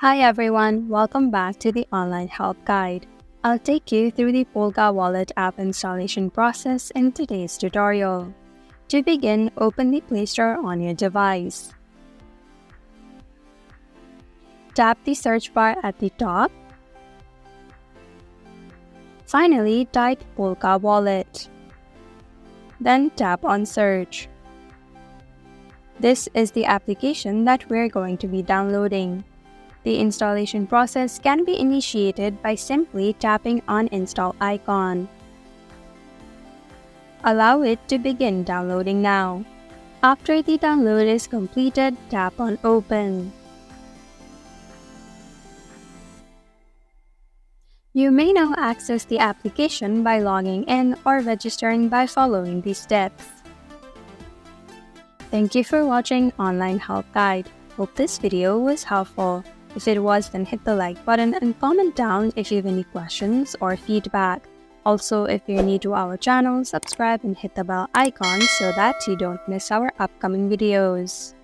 Hi everyone, welcome back to the online help guide. I'll take you through the Polka wallet app installation process in today's tutorial. To begin, open the Play Store on your device. Tap the search bar at the top. Finally, type Polka wallet. Then tap on search. This is the application that we're going to be downloading. The installation process can be initiated by simply tapping on Install icon. Allow it to begin downloading now. After the download is completed, tap on Open. You may now access the application by logging in or registering by following these steps. Thank you for watching Online Help Guide. Hope this video was helpful. If it was, then hit the like button and comment down if you have any questions or feedback. Also, if you're new to our channel, subscribe and hit the bell icon so that you don't miss our upcoming videos.